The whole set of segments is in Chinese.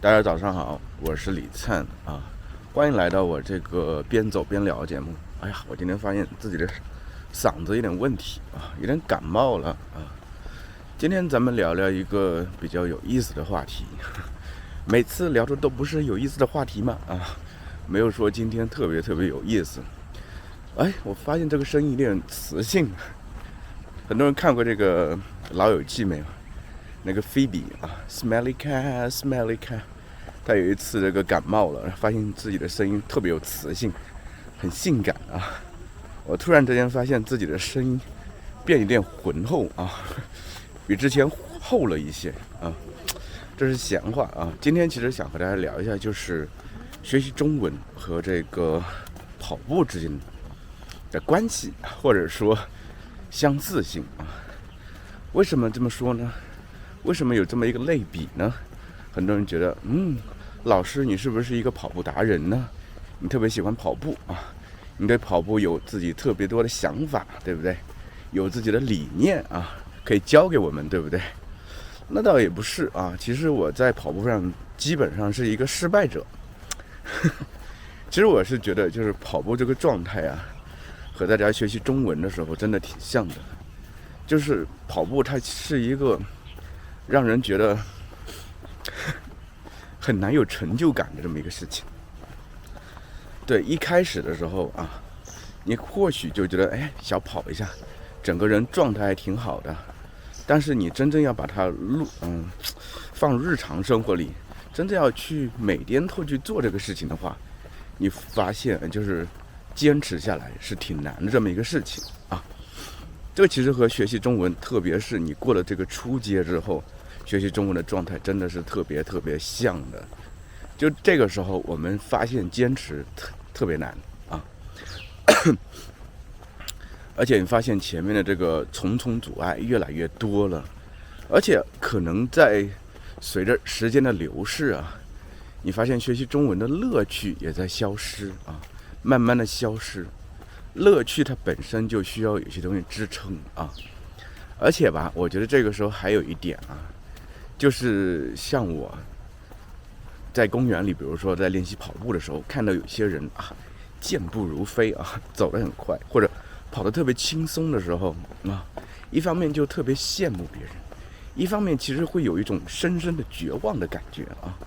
大家早上好，我是李灿啊，欢迎来到我这个边走边聊节目。哎呀，我今天发现自己的嗓子有点问题啊，有点感冒了啊。今天咱们聊聊一个比较有意思的话题，每次聊的都不是有意思的话题嘛啊，没有说今天特别有意思。哎，我发现这个声音有点磁性，很多人看过这个《老友记》没有？那个菲比啊 ，Smelly Cat，Smelly Cat， 他有一次这个感冒了，发现自己的声音特别有磁性，很性感啊。我突然之间发现自己的声音变有点浑厚啊，比之前厚了一些啊。这是闲话啊。今天其实想和大家聊一下，就是学习中文和这个跑步之间的关系，或者说相似性啊。为什么这么说呢？为什么有这么一个类比呢？很多人觉得，老师你是不是一个跑步达人呢？你特别喜欢跑步啊，你对跑步有自己特别多的想法，对不对？有自己的理念啊，可以教给我们，对不对？那倒也不是啊，其实我在跑步上基本上是一个失败者。其实我是觉得，就是跑步这个状态啊，和大家学习中文的时候真的挺像的。就是跑步它是一个让人觉得很难有成就感的这么一个事情。对，一开始的时候啊，你或许就觉得小跑一下，整个人状态还挺好的。但是你真正要把它放入日常生活里，真正要去每天都去做这个事情的话，你发现就是坚持下来是挺难的这么一个事情啊。这个其实和学习中文，特别是你过了这个初阶之后，学习中文的状态真的是特别像的。就这个时候，我们发现坚持特别难啊，而且你发现前面的这个重重阻碍越来越多了，而且可能在随着时间的流逝啊，你发现学习中文的乐趣也在消失啊，慢慢的消失。乐趣它本身就需要有些东西支撑啊，而且吧，我觉得这个时候还有一点啊，就是像我在公园里，比如说在练习跑步的时候，看到有些人啊，健步如飞啊，走得很快，或者跑得特别轻松的时候啊，一方面就特别羡慕别人，一方面其实会有一种深深的绝望的感觉啊，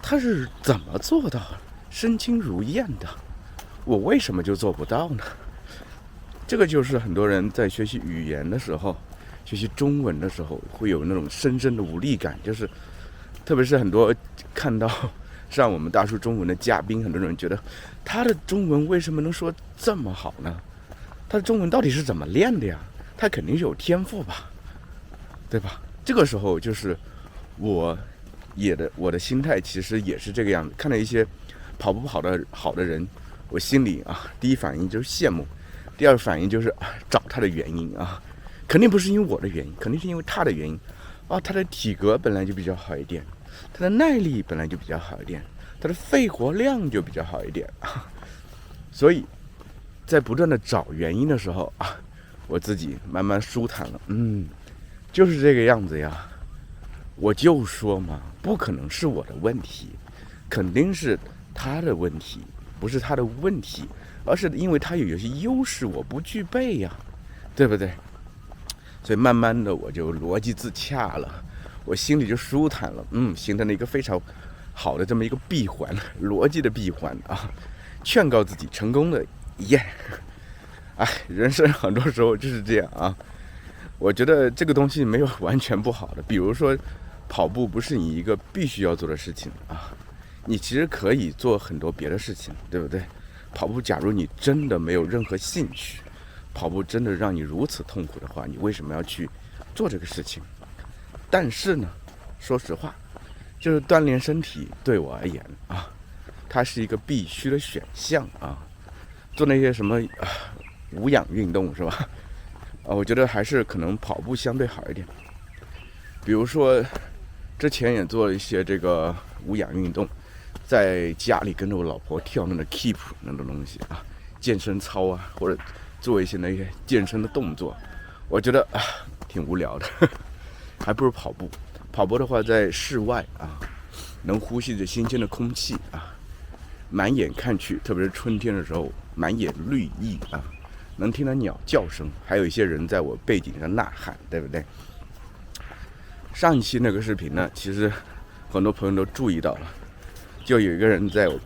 他是怎么做到身轻如燕的？我为什么就做不到呢？这个就是很多人在学习语言的时候，学习中文的时候，会有那种深深的无力感。就是特别是很多看到上我们大叔中文的嘉宾，很多人觉得他的中文为什么能说这么好呢？他的中文到底是怎么练的呀？他肯定是有天赋吧，对吧？这个时候就是我的心态其实也是这个样子。看到一些跑步跑得好的人，我心里啊，第一反应就是羡慕，第二反应就是找他的原因啊，肯定不是因为我的原因，肯定是因为他的原因啊。他的体格本来就比较好一点，他的耐力本来就比较好一点，他的肺活量就比较好一点啊。所以在不断的找原因的时候啊，我自己慢慢舒坦了，就是这个样子呀。我就说嘛，不可能是我的问题，肯定是他的问题，不是他的问题，而是因为他有些优势我不具备呀，对不对？所以慢慢的我就逻辑自洽了，我心里就舒坦了，形成了一个非常好的这么一个闭环，逻辑的闭环啊，劝告自己成功的耶。人生很多时候就是这样啊。我觉得这个东西没有完全不好的，比如说跑步不是你一个必须要做的事情啊，你其实可以做很多别的事情，对不对？跑步假如你真的没有任何兴趣，跑步真的让你如此痛苦的话，你为什么要去做这个事情？但是呢，说实话，就是锻炼身体对我而言啊，它是一个必须的选项啊。做那些什么无氧运动是吧？我觉得还是可能跑步相对好一点。比如说之前也做了一些这个无氧运动，在家里跟着我老婆跳那个 keep 那种东西啊，健身操啊，或者做一些那些健身的动作，我觉得挺无聊的，还不如跑步。跑步的话，在室外啊，能呼吸着新鲜的空气啊，满眼看去，特别是春天的时候，满眼绿意啊，能听到鸟叫声，还有一些人在我背景上呐喊，对不对？上一期那个视频呢，其实很多朋友都注意到了，就有一个人在我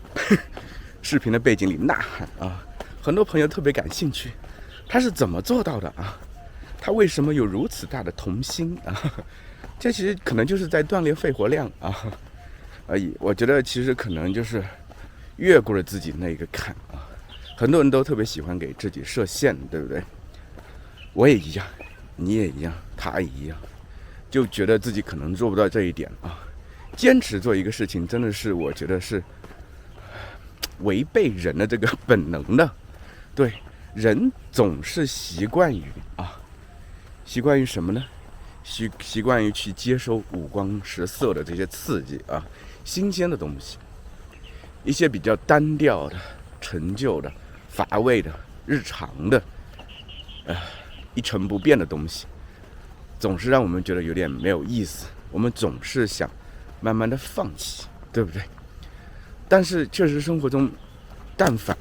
视频的背景里呐喊啊，很多朋友特别感兴趣，他是怎么做到的啊？他为什么有如此大的童心啊？这其实可能就是在锻炼肺活量啊而已。我觉得其实可能就是越过了自己那个坎啊。很多人都特别喜欢给自己设限，对不对？我也一样，你也一样，他也一样，就觉得自己可能做不到这一点啊。坚持做一个事情，真的是我觉得是违背人的这个本能的。对，人总是习惯于什么呢？习惯于去接收五光十色的这些刺激啊，新鲜的东西，一些比较单调的、陈旧的、乏味的、日常的，一成不变的东西，总是让我们觉得有点没有意思。我们总是想慢慢的放弃，对不对？但是确实生活中，但凡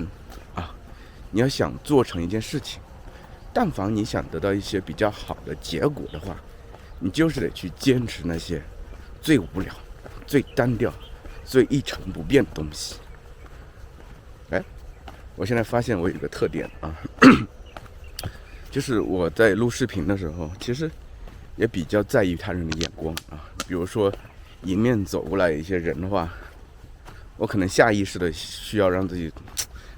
你要想做成一件事情，但凡你想得到一些比较好的结果的话，你就是得去坚持那些最无聊、最单调、最一成不变的东西。我现在发现我有一个特点啊，就是我在录视频的时候，其实也比较在意他人的眼光啊。比如说迎面走过来一些人的话，我可能下意识的需要让自己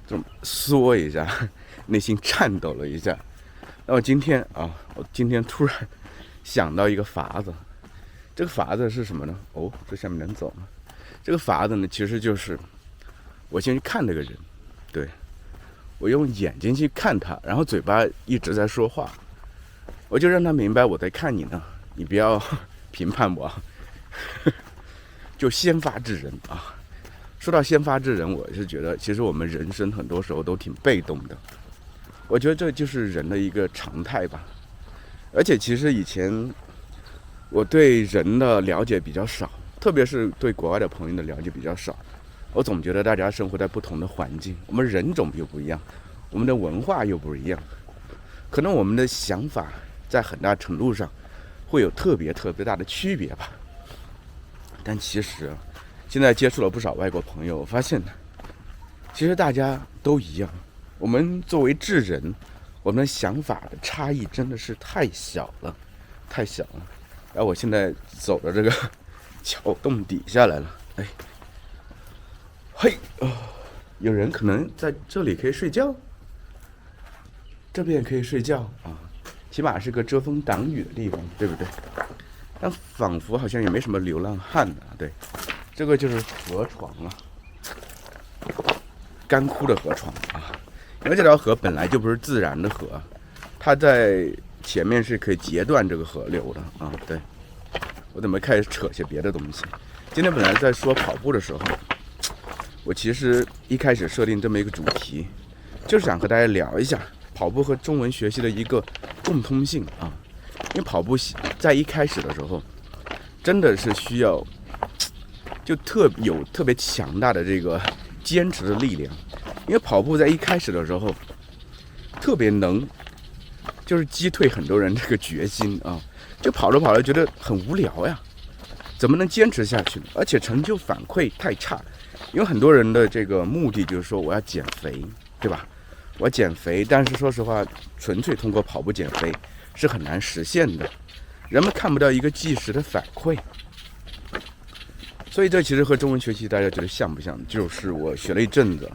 这么缩一下，内心颤抖了一下。那我今天突然想到一个法子，这个法子是什么呢？这下面能走吗？这个法子呢，其实就是我先去看那个人，对，我用眼睛去看他，然后嘴巴一直在说话，我就让他明白我在看你呢，你不要评判我，就先发制人啊。说到先发制人，我是觉得其实我们人生很多时候都挺被动的，我觉得这就是人的一个常态吧。而且其实以前我对人的了解比较少，特别是对国外的朋友的了解比较少。我总觉得大家生活在不同的环境，我们人种又不一样，我们的文化又不一样，可能我们的想法在很大程度上会有特别大的区别吧。但其实现在接触了不少外国朋友，我发现其实大家都一样。我们作为智人，我们的想法的差异真的是太小了。然后我现在走到这个桥洞底下来了，有人可能在这里可以睡觉，这边也可以睡觉啊，起码是个遮风挡雨的地方，对不对？但仿佛好像也没什么流浪汉啊。对，这个就是河床啊，干枯的河床啊。因为这条河本来就不是自然的河，它在前面是可以截断这个河流的啊。对，我怎么开始扯些别的东西？今天本来在说跑步的时候，我其实一开始设定这么一个主题，就是想和大家聊一下跑步和中文学习的一个共通性啊。因为跑步在一开始的时候，真的是需要就特别强大的这个坚持的力量。因为跑步在一开始的时候，特别能就是击退很多人这个决心啊。就跑着跑着觉得很无聊呀，怎么能坚持下去呢？而且成就反馈太差。因为很多人的这个目的就是说我要减肥，对吧？我要减肥，但是说实话，纯粹通过跑步减肥是很难实现的。人们看不到一个即时的反馈，所以这其实和中文学习大家觉得像不像？就是我学了一阵子，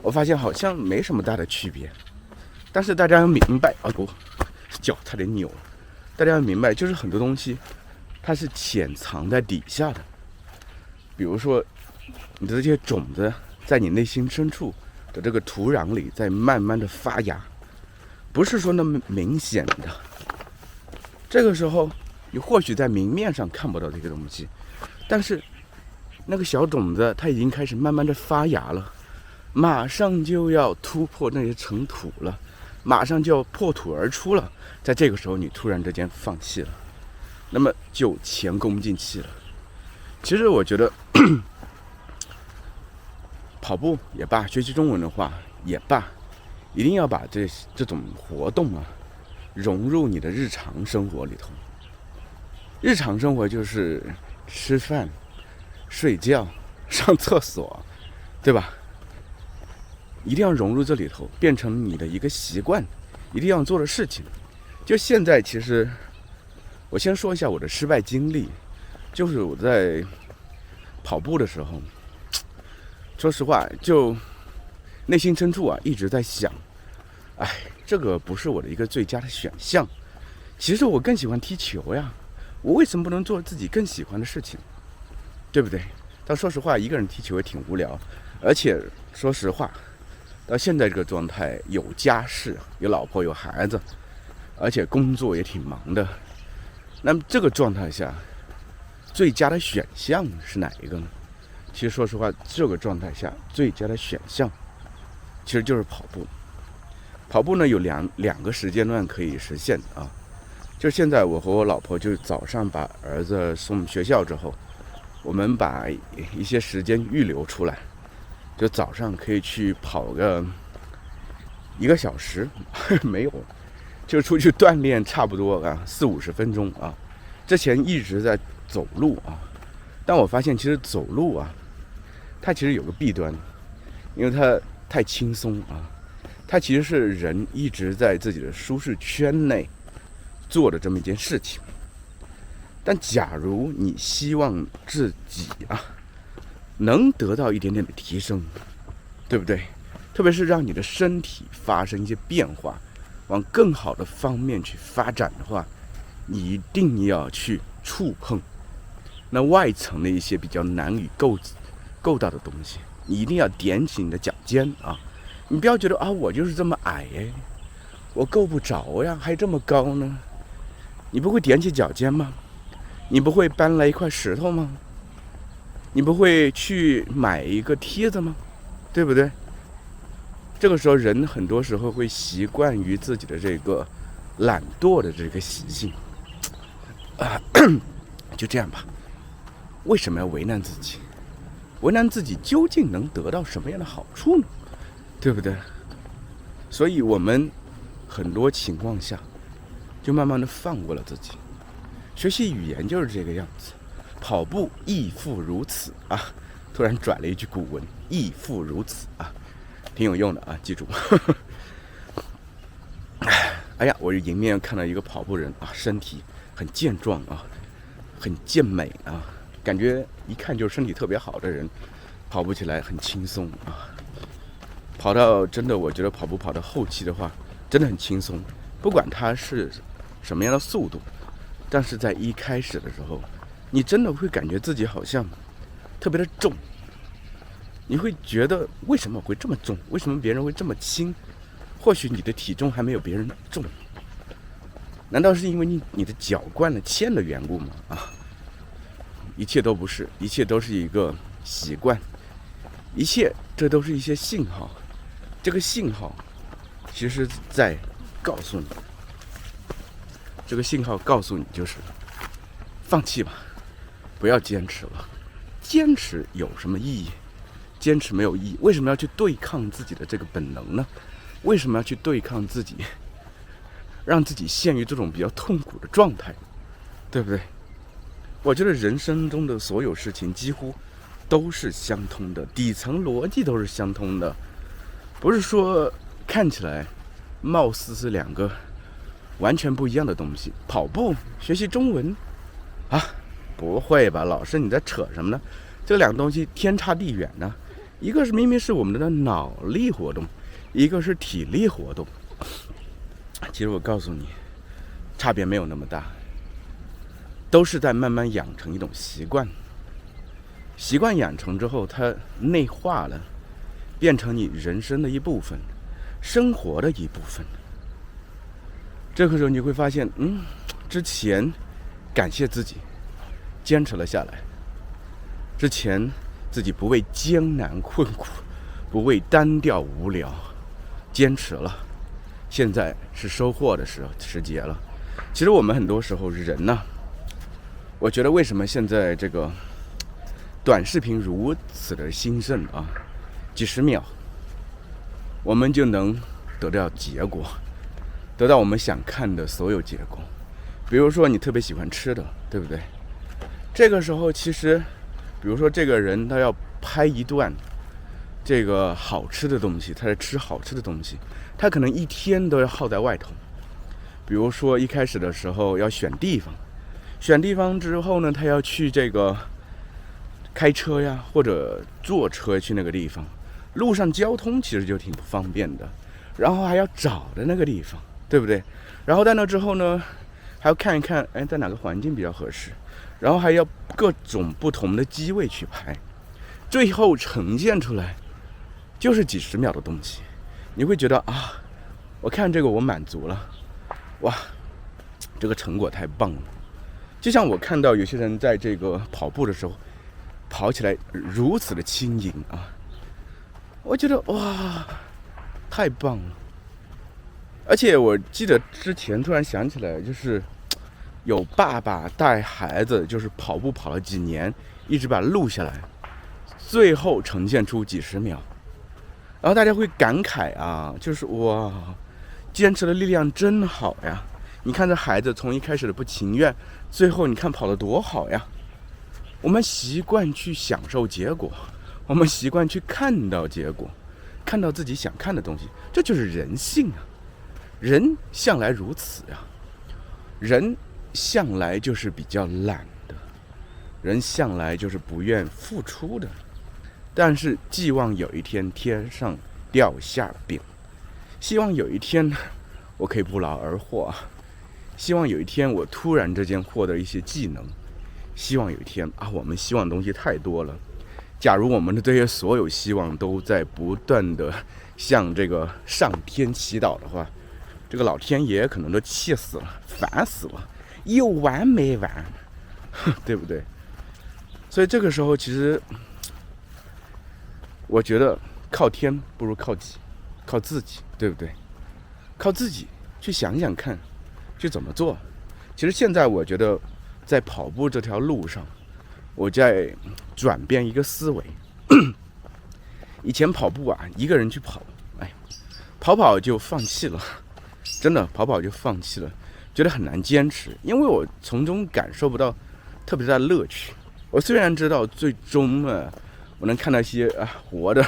我发现好像没什么大的区别。但是大家要明白，脚差点扭了。大家要明白，就是很多东西它是潜藏在底下的。比如说你的这些种子在你内心深处的这个土壤里在慢慢的发芽，不是说那么明显的。这个时候你或许在明面上看不到这个东西，但是那个小种子它已经开始慢慢的发芽了，马上就要突破那些尘土了，马上就要破土而出了。在这个时候你突然之间放弃了，那么就前功尽弃了。其实我觉得跑步也罢，学习中文的话也罢，一定要把这种活动啊融入你的日常生活里头。日常生活就是吃饭、睡觉、上厕所，对吧？一定要融入这里头，变成你的一个习惯，一定要做的事情。就现在，其实我先说一下我的失败经历，就是我在跑步的时候，说实话，就内心深处啊一直在想，这个不是我的一个最佳的选项。其实我更喜欢踢球呀，我为什么不能做自己更喜欢的事情，对不对？但说实话，一个人踢球也挺无聊，而且说实话，到现在这个状态，有家室，有老婆，有孩子，而且工作也挺忙的。那么这个状态下，最佳的选项是哪一个呢？其实说实话，这个状态下最佳的选项其实就是跑步。跑步呢有两个时间段可以实现啊。就现在我和我老婆就早上把儿子送学校之后，我们把一些时间预留出来，就早上可以去跑个1个小时没有，就出去锻炼差不多40-50分钟啊。之前一直在走路啊，但我发现其实走路啊，它其实有个弊端，因为它太轻松啊，它其实是人一直在自己的舒适圈内做的这么一件事情。但假如你希望自己能得到一点点的提升，对不对？特别是让你的身体发生一些变化，往更好的方面去发展的话，你一定要去触碰那外层的一些比较难以够到的东西。你一定要踮起你的脚尖啊！你不要觉得我就是这么矮我够不着呀，还这么高呢。你不会踮起脚尖吗？你不会搬来一块石头吗？你不会去买一个梯子吗？对不对？这个时候人很多时候会习惯于自己的这个懒惰的这个习性就这样吧。为什么要为难自己？为难自己究竟能得到什么样的好处呢？对不对？所以我们很多情况下就慢慢的放过了自己。学习语言就是这个样子，跑步亦复如此啊！突然转了一句古文，亦复如此啊，挺有用的啊，记住。哎呀，我迎面看到一个跑步人身体很健壮很健美感觉一看就是身体特别好的人，跑步起来很轻松跑到真的，我觉得跑步跑到后期的话，真的很轻松，不管它是什么样的速度。但是在一开始的时候，你真的会感觉自己好像特别的重，你会觉得为什么我会这么重？为什么别人会这么轻？或许你的体重还没有别人重，难道是因为你的脚惯了铅的缘故吗？一切都不是，一切都是一个习惯，一切这都是一些信号。这个信号其实在告诉你。这个信号告诉你就是放弃吧，不要坚持了。坚持有什么意义？坚持没有意义。为什么要去对抗自己的这个本能呢？为什么要去对抗自己，让自己陷于这种比较痛苦的状态，对不对？我觉得人生中的所有事情几乎都是相通的，底层逻辑都是相通的，不是说看起来貌似是两个完全不一样的东西。跑步、学习中文不会吧，老师你在扯什么呢？这两个东西天差地远呢。一个是明明是我们的脑力活动，一个是体力活动。其实我告诉你，差别没有那么大，都是在慢慢养成一种习惯。习惯养成之后，它内化了，变成你人生的一部分，生活的一部分。这个时候你会发现，之前感谢自己坚持了下来，之前自己不畏艰难困苦，不畏单调无聊，坚持了，现在是收获的时节了。其实我们很多时候人呢，我觉得为什么现在这个短视频如此的兴盛啊，几十秒，我们就能得到结果，得到我们想看的所有结果。比如说你特别喜欢吃的，对不对？这个时候其实，比如说这个人他要拍一段这个好吃的东西，他在吃好吃的东西，他可能一天都要耗在外头。比如说一开始的时候要选地方，选地方之后呢，他要去这个开车呀，或者坐车去那个地方，路上交通其实就挺不方便的，然后还要找的那个地方，对不对？然后在那之后呢，还要看一看，哎，在哪个环境比较合适，然后还要各种不同的机位去拍，最后呈现出来就是几十秒的东西，你会觉得啊，我看这个我满足了，哇，这个成果太棒了。就像我看到有些人在这个跑步的时候，跑起来如此的轻盈啊，我觉得哇，太棒了。而且我记得之前突然想起来，就是有爸爸带孩子，就是跑步跑了几年，一直把它录下来，最后呈现出几十秒，然后大家会感慨啊，就是哇，坚持的力量真好呀！你看这孩子从一开始的不情愿，最后你看跑得多好呀！我们习惯去享受结果，我们习惯去看到结果，看到自己想看的东西，这就是人性啊！人向来如此呀，人向来就是比较懒的，人向来就是不愿付出的，但是寄望有一天天上掉馅饼，希望有一天我可以不劳而获，希望有一天我突然之间获得一些技能，希望有一天啊，我们希望的东西太多了。假如我们的这些所有希望都在不断的向这个上天祈祷的话，这个老天爷可能都气死了，烦死了，有完没完，对不对？所以这个时候其实我觉得靠天不如靠己，靠自己，对不对？靠自己去想想看，去怎么做。其实现在我觉得在跑步这条路上，我在转变一个思维。以前跑步啊，一个人去跑，哎，跑就放弃了，真的跑就放弃了，觉得很难坚持，因为我从中感受不到特别大的乐趣。我虽然知道最终我能看到一些活的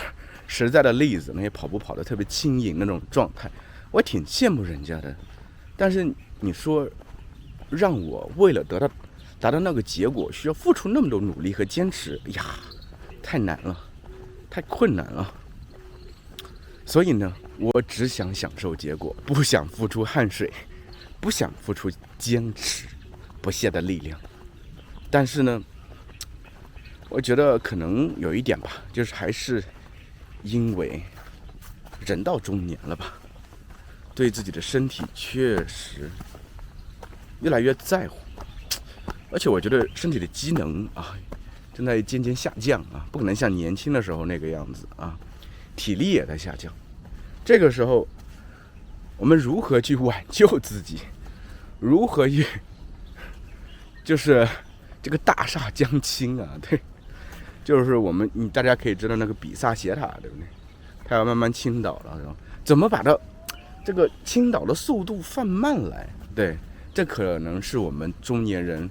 实在的例子，那些跑步跑得特别轻盈那种状态，我挺羡慕人家的。但是你说让我为了达到那个结果需要付出那么多努力和坚持，哎呀，太难了，太困难了。所以呢，我只想享受结果，不想付出汗水，不想付出坚持不懈的力量。但是呢，我觉得可能有一点吧，就是还是因为人到中年了吧，对自己的身体确实越来越在乎，而且我觉得身体的机能啊正在渐渐下降啊，不可能像年轻的时候那个样子啊，体力也在下降。这个时候我们如何去挽救自己，如何去就是这个大厦将倾啊，对，就是大家可以知道那个比萨斜塔，对不对？它要慢慢倾倒了，然后怎么把它这个倾倒的速度放慢来？对，这可能是我们中年人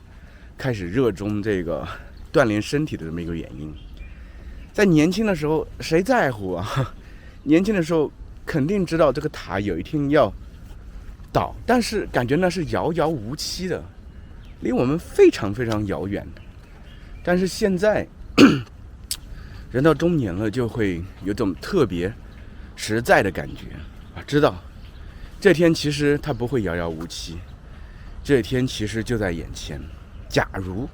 开始热衷这个锻炼身体的这么一个原因。在年轻的时候谁在乎啊？年轻的时候肯定知道这个塔有一天要倒，但是感觉那是遥遥无期的，离我们非常非常遥远的。但是现在人到中年了，就会有种特别实在的感觉啊，知道这天其实它不会遥遥无期，这天其实就在眼前。假如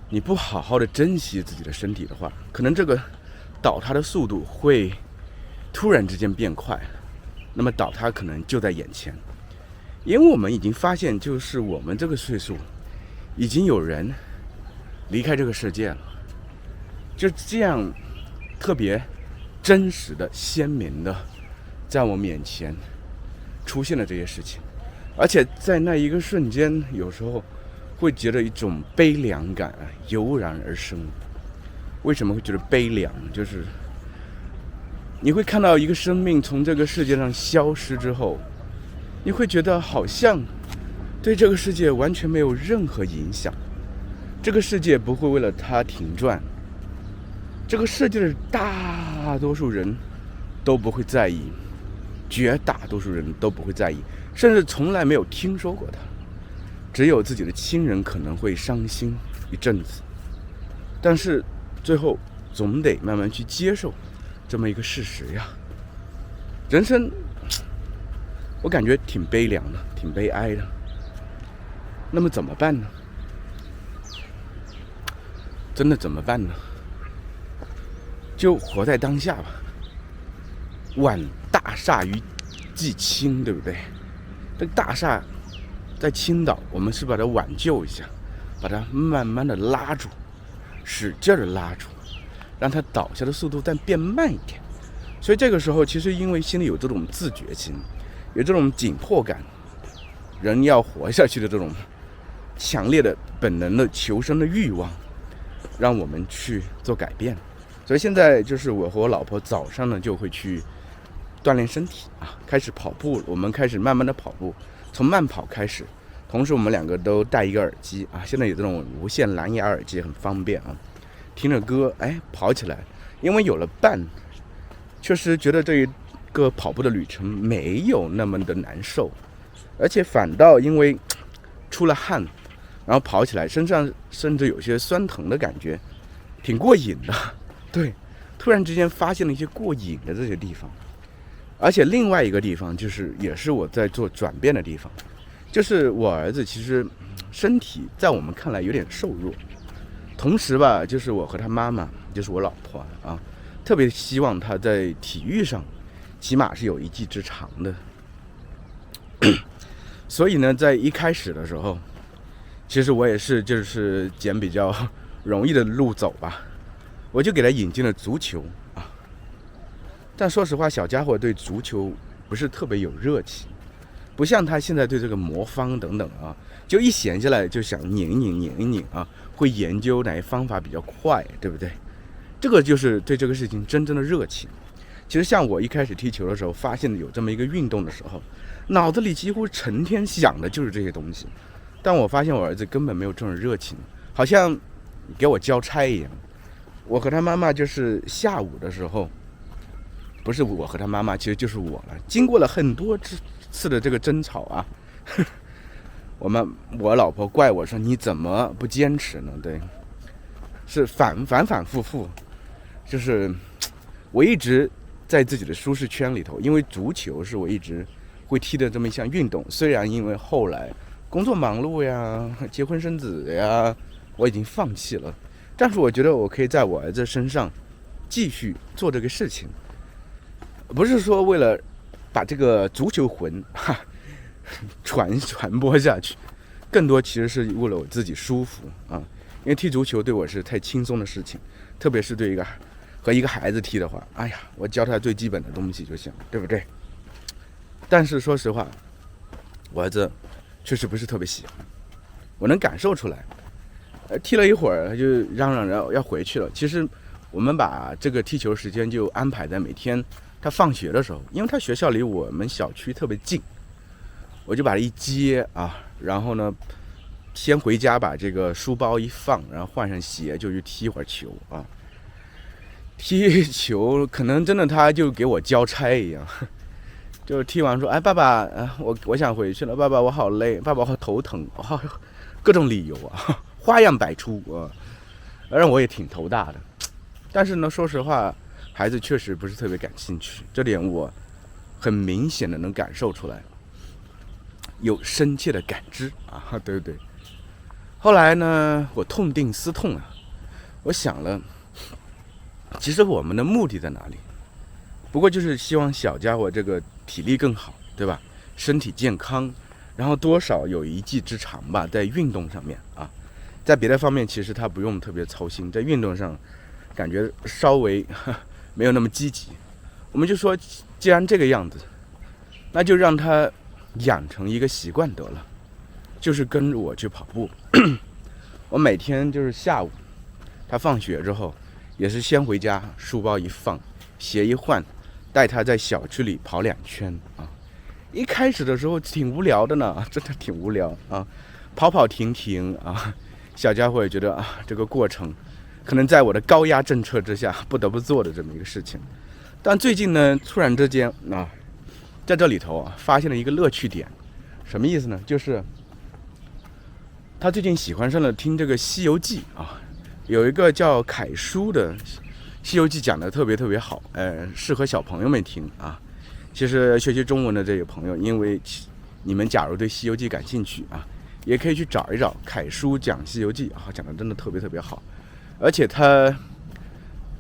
你不好好的珍惜自己的身体的话，可能这个倒塌的速度会突然之间变快，那么倒塌可能就在眼前。因为我们已经发现，就是我们这个岁数已经有人离开这个世界了，就这样特别真实的鲜明的在我面前出现了这些事情。而且在那一个瞬间，有时候会觉得一种悲凉感油然而生。为什么会觉得悲凉？就是你会看到一个生命从这个世界上消失之后，你会觉得好像对这个世界完全没有任何影响，这个世界不会为了它停转，这个世界的大多数人都不会在意，绝大多数人都不会在意，甚至从来没有听说过它。只有自己的亲人可能会伤心一阵子，但是最后总得慢慢去接受这么一个事实呀。人生我感觉挺悲凉的，挺悲哀的。那么怎么办呢？真的怎么办呢？就活在当下吧。挽大厦于既倾，对不对？这个大厦在倾倒，我们是把它挽救一下，把它慢慢的拉住，使劲的拉住，让它倒下的速度再变慢一点。所以这个时候，其实因为心里有这种自觉心，有这种紧迫感，人要活下去的这种强烈的本能的求生的欲望，让我们去做改变。所以现在就是我和我老婆早上呢就会去锻炼身体开始跑步，我们开始慢慢的跑步，从慢跑开始，同时我们两个都戴一个耳机现在有这种无线蓝牙耳机很方便听着歌跑起来。因为有了伴，确实觉得这一个跑步的旅程没有那么的难受，而且反倒因为出了汗，然后跑起来身上甚至有些酸疼的感觉，挺过瘾的。对，突然之间发现了一些过瘾的这些地方。而且另外一个地方就是也是我在做转变的地方，就是我儿子其实身体在我们看来有点瘦弱，同时吧，就是我和他妈妈，就是我老婆特别希望他在体育上起码是有一技之长的。所以呢，在一开始的时候，其实我也是就是捡比较容易的路走吧，我就给他引进了足球但说实话，小家伙对足球不是特别有热情，不像他现在对这个魔方等等就一闲下来就想拧一拧会研究哪些方法比较快，对不对？这个就是对这个事情真正的热情。其实像我一开始踢球的时候，发现有这么一个运动的时候，脑子里几乎成天想的就是这些东西。但我发现我儿子根本没有这种热情，好像给我交差一样。我和他妈妈就是下午的时候，不是我和他妈妈，其实就是我了。经过了很多次的这个争吵我老婆怪我说你怎么不坚持呢？对，是反复复，就是我一直在自己的舒适圈里头，因为足球是我一直会踢的这么一项运动。虽然因为后来工作忙碌呀、结婚生子呀，我已经放弃了，但是我觉得我可以在我儿子身上继续做这个事情。不是说为了把这个足球魂传播下去，更多其实是为了我自己舒服因为踢足球对我是太轻松的事情，特别是对和一个孩子踢的话，我教他最基本的东西就行，对不对？但是说实话，我儿子确实不是特别喜欢，我能感受出来。踢了一会儿就嚷嚷要回去了。其实我们把这个踢球时间就安排在每天他放学的时候，因为他学校离我们小区特别近，我就把他一接然后呢，先回家把这个书包一放，然后换上鞋就去踢会儿球踢球可能真的他就给我交差一样，就踢完说爸爸我想回去了，爸爸我好累，爸爸我好头疼各种理由花样百出让我也挺头大的。但是呢，说实话，孩子确实不是特别感兴趣，这点我很明显的能感受出来，有深切的感知对不对？后来呢，我痛定思痛我想了，其实我们的目的在哪里？不过就是希望小家伙这个体力更好，对吧？身体健康，然后多少有一技之长吧，在运动上面在别的方面其实他不用特别操心，在运动上感觉稍微没有那么积极。我们就说，既然这个样子，那就让他养成一个习惯得了，就是跟着我去跑步。我每天就是下午他放学之后，也是先回家，书包一放，鞋一换，带他在小区里跑2圈啊。一开始的时候挺无聊的呢，真的挺无聊啊，跑跑停停啊。小家伙也觉得啊，这个过程可能在我的高压政策之下不得不做的这么一个事情。但最近呢，突然之间啊，在这里头啊，发现了一个乐趣点。什么意思呢？就是他最近喜欢上了听这个《西游记》啊，有一个叫凯叔的《西游记》讲的特别特别好，适合小朋友们听啊。其实学习中文的这些朋友，因为你们假如对《西游记》感兴趣啊，也可以去找一找凯叔讲《西游记》啊，讲的真的特别特别好，而且他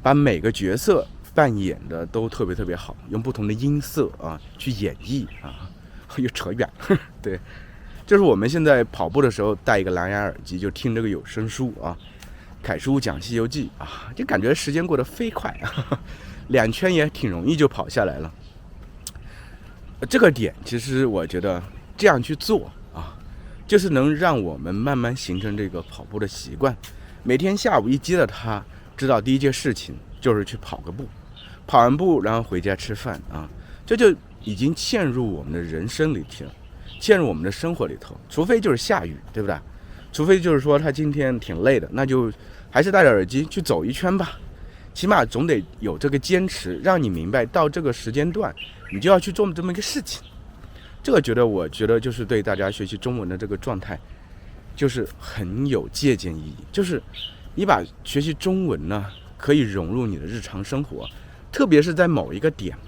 把每个角色扮演的都特别特别好，用不同的音色啊去演绎啊，又扯远了。对，就是我们现在跑步的时候戴一个蓝牙耳机，就听这个有声书啊，凯叔讲《西游记》啊，就感觉时间过得飞快啊，2圈也挺容易就跑下来了。这个点其实我觉得这样去做啊，就是能让我们慢慢形成这个跑步的习惯。每天下午一接到他，知道第一件事情就是去跑个步，跑完步然后回家吃饭啊，这就已经嵌入我们的人生里去了，嵌入我们的生活里头。除非就是下雨，对不对？除非就是说他今天挺累的，那就还是戴着耳机去走一圈吧。起码总得有这个坚持，让你明白到这个时间段你就要去做这么一个事情。这个我觉得就是对大家学习中文的这个状态就是很有借鉴意义。就是你把学习中文呢可以融入你的日常生活，特别是在某一个点。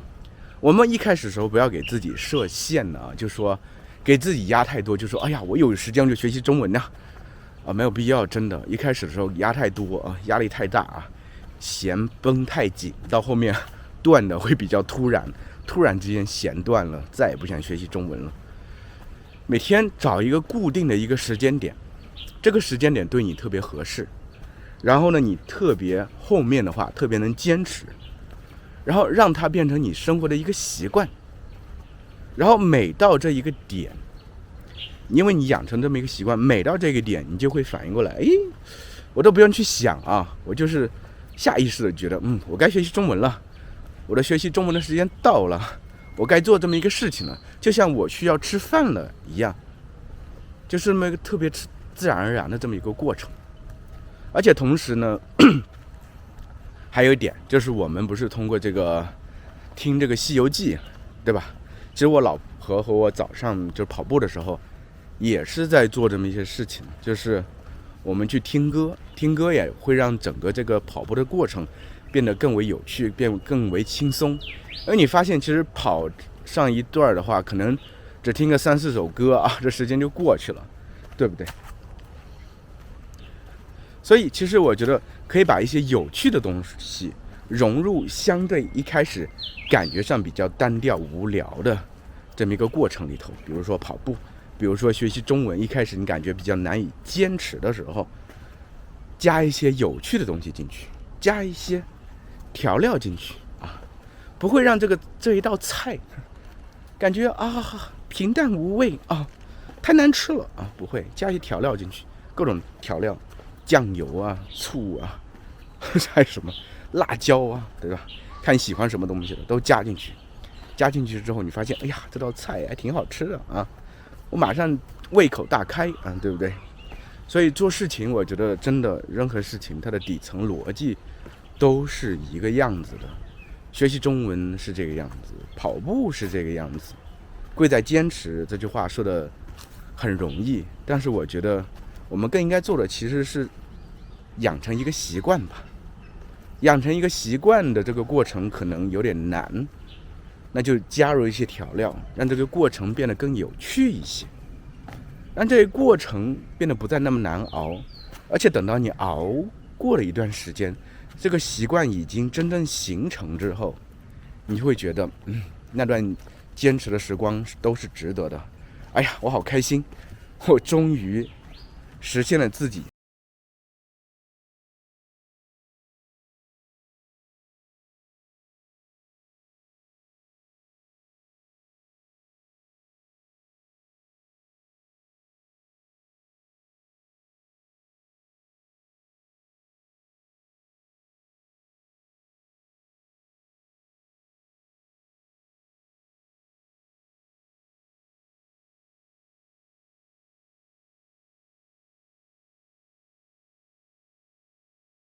我们一开始的时候不要给自己设限啊，就说给自己压太多，就说哎呀我有时间就学习中文啊，没有必要。真的一开始的时候压太多啊，压力太大啊，弦绷太紧，到后面断的会比较突然之间弦断了，再也不想学习中文了。每天找一个固定的一个时间点，这个时间点对你特别合适，然后呢你特别后面的话特别能坚持，然后让它变成你生活的一个习惯。然后每到这一个点，因为你养成这么一个习惯，每到这个点你就会反应过来，我都不用去想啊，我就是下意识的觉得我该学习中文了，我的学习中文的时间到了，我该做这么一个事情了，就像我需要吃饭了一样，就是这么一个特别自然而然的这么一个过程。而且同时呢还有一点就是我们不是通过这个听这个《西游记》，对吧？其实我老婆和我早上就跑步的时候也是在做这么一些事情，就是我们去听歌，听歌也会让整个这个跑步的过程变得更为有趣，变得更为轻松。而你发现其实跑上一段的话，可能只听个3-4首歌啊，这时间就过去了，对不对？所以其实我觉得可以把一些有趣的东西融入相对一开始感觉上比较单调无聊的这么一个过程里头。比如说跑步，比如说学习中文，一开始你感觉比较难以坚持的时候，加一些有趣的东西进去，加一些调料进去啊，不会让这一道菜感觉平淡无味啊，太难吃了啊，不会，加一些调料进去，各种调料，酱油啊、醋啊，还有什么辣椒啊，对吧？看你喜欢什么东西的都加进去。加进去之后，你发现，哎呀，这道菜还挺好吃的啊，我马上胃口大开啊，对不对？所以做事情，我觉得真的任何事情，它的底层逻辑都是一个样子的。学习中文是这个样子，跑步是这个样子，贵在坚持。这句话说的很容易，但是我觉得我们更应该做的其实是养成一个习惯吧。养成一个习惯的这个过程可能有点难，那就加入一些调料，让这个过程变得更有趣一些，让这个过程变得不再那么难熬。而且等到你熬过了一段时间，这个习惯已经真正形成之后，你就会觉得那段坚持的时光都是值得的。哎呀，我好开心，我终于实现了自己